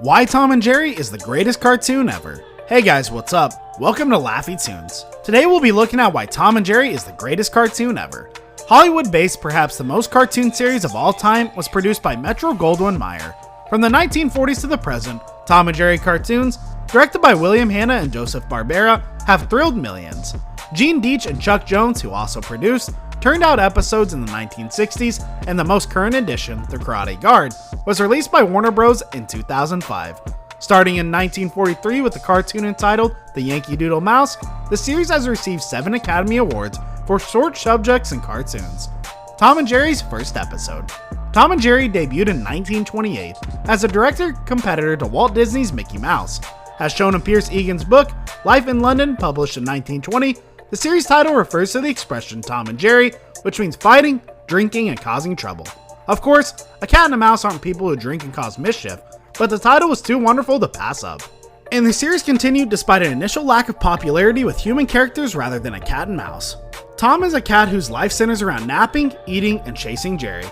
Why Tom and Jerry is the greatest cartoon ever. Hey guys, what's up? Welcome to Laffy Tunes. Today we'll be looking at why Tom and Jerry is the greatest cartoon ever. Hollywood-based, perhaps the most cartoon series of all time, was produced by Metro-Goldwyn-Mayer. From the 1940s to the present, Tom and Jerry cartoons, directed by William Hanna and Joseph Barbera, have thrilled millions. Gene Deitch and Chuck Jones, who also produced, turned out episodes in the 1960s, and the most current edition, The Karate Guard, was released by Warner Bros. In 2005. Starting in 1943 with the cartoon entitled The Yankee Doodle Mouse, the series has received 7 Academy Awards for short subjects and cartoons. Tom and Jerry's first episode. Tom and Jerry debuted in 1928 as a direct competitor to Walt Disney's Mickey Mouse. As shown in Pierce Egan's book, Life in London, published in 1920, the series title refers to the expression Tom and Jerry, which means fighting, drinking, and causing trouble. Of course, a cat and a mouse aren't people who drink and cause mischief, but the title was too wonderful to pass up. And the series continued despite an initial lack of popularity with human characters rather than a cat and mouse. Tom is a cat whose life centers around napping, eating, and chasing Jerry.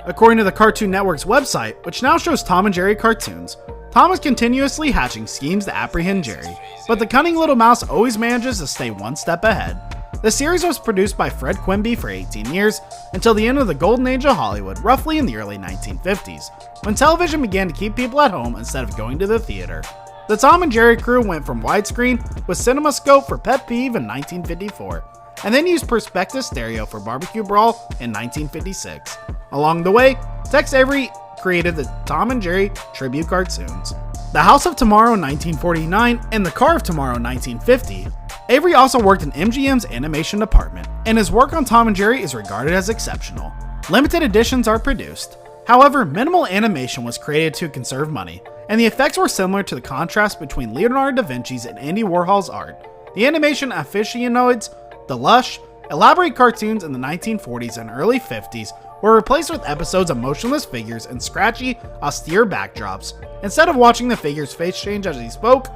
According to the Cartoon Network's website, which now shows Tom and Jerry cartoons, Tom is continuously hatching schemes to apprehend Jerry, but the cunning little mouse always manages to stay one step ahead. The series was produced by Fred Quimby for 18 years, until the end of the golden age of Hollywood, roughly in the early 1950s, when television began to keep people at home instead of going to the theater. The Tom and Jerry crew went from widescreen with CinemaScope for Pet Peeve in 1954, and then used Perspective Stereo for Barbecue Brawl in 1956. Along the way, Tex Avery created the Tom and Jerry tribute cartoons. The House of Tomorrow in 1949 and The Car of Tomorrow in 1950. Avery also worked in MGM's animation department, and his work on Tom and Jerry is regarded as exceptional. Limited editions are produced. However, minimal animation was created to conserve money, and the effects were similar to the contrast between Leonardo da Vinci's and Andy Warhol's art. The animation aficionados, the lush, elaborate cartoons in the 1940s and early 50s were replaced with episodes of motionless figures and scratchy, austere backdrops. Instead of watching the figure's face change as he spoke,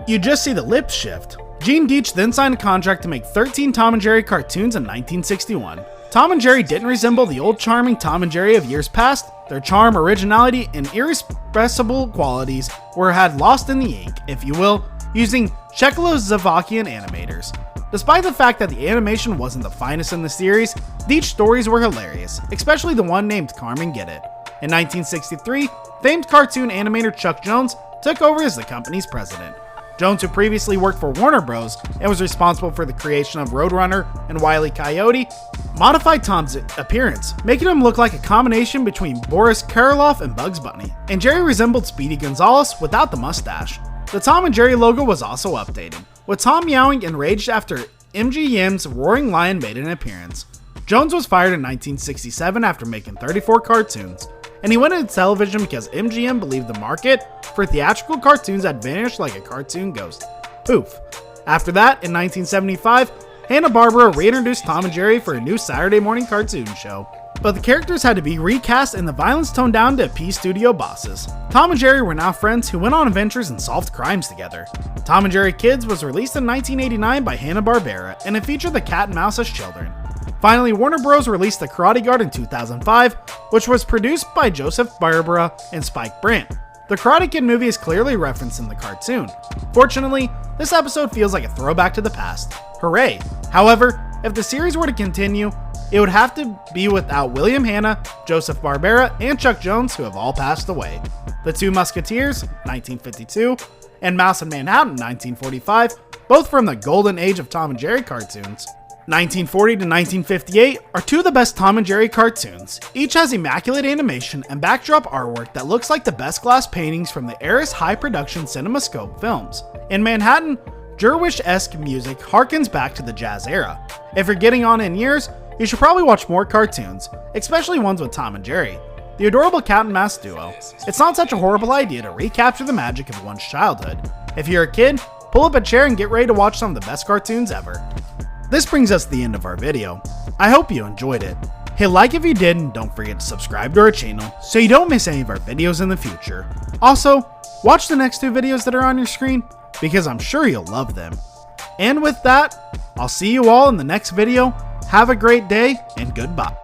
you just see the lips shift. Gene Deitch then signed a contract to make 13 Tom and Jerry cartoons in 1961. Tom and Jerry didn't resemble the old charming Tom and Jerry of years past. Their charm, originality, and irrepressible qualities were had lost in the ink, if you will, using Czechoslovakian animators. Despite the fact that the animation wasn't the finest in the series, Deitch's stories were hilarious, especially the one named Carmen Get It. In 1963, famed cartoon animator Chuck Jones took over as the company's president. Jones, who previously worked for Warner Bros. And was responsible for the creation of Roadrunner and Wile E. Coyote, modified Tom's appearance, making him look like a combination between Boris Karloff and Bugs Bunny, and Jerry resembled Speedy Gonzales without the mustache. The Tom and Jerry logo was also updated, with Tom meowing enraged after MGM's Roaring Lion made an appearance. Jones was fired in 1967 after making 34 cartoons, and he went into television because MGM believed the market for theatrical cartoons had vanished like a cartoon ghost. Poof. After that, in 1975, Hanna-Barbera reintroduced Tom and Jerry for a new Saturday morning cartoon show, but the characters had to be recast and the violence toned down to appease studio bosses. Tom and Jerry were now friends who went on adventures and solved crimes together. Tom and Jerry Kids was released in 1989 by Hanna-Barbera, and it featured the cat and mouse as children. Finally, Warner Bros. Released The Karate Guard in 2005, which was produced by Joseph Barbera and Spike Brandt. The Karate Kid movie is clearly referenced in the cartoon. Fortunately, this episode feels like a throwback to the past. Hooray! However, if the series were to continue, it would have to be without William Hanna, Joseph Barbera, and Chuck Jones, who have all passed away. The Two Musketeers, 1952, and Mouse in Manhattan, 1945, both from the golden age of Tom and Jerry cartoons. 1940 to 1958 are two of the best Tom and Jerry cartoons. Each has immaculate animation and backdrop artwork that looks like the best glass paintings from the era's high-production CinemaScope films. In Manhattan, Gershwin-esque music harkens back to the jazz era. If you're getting on in years, you should probably watch more cartoons, especially ones with Tom and Jerry, the adorable cat and mouse duo. It's not such a horrible idea to recapture the magic of one's childhood. If you're a kid, pull up a chair and get ready to watch some of the best cartoons ever. This brings us to the end of our video. I hope you enjoyed it. Hit like if you did, and don't forget to subscribe to our channel so you don't miss any of our videos in the future. Also, watch the next 2 videos that are on your screen, because I'm sure you'll love them. And with that, I'll see you all in the next video. Have a great day, and goodbye.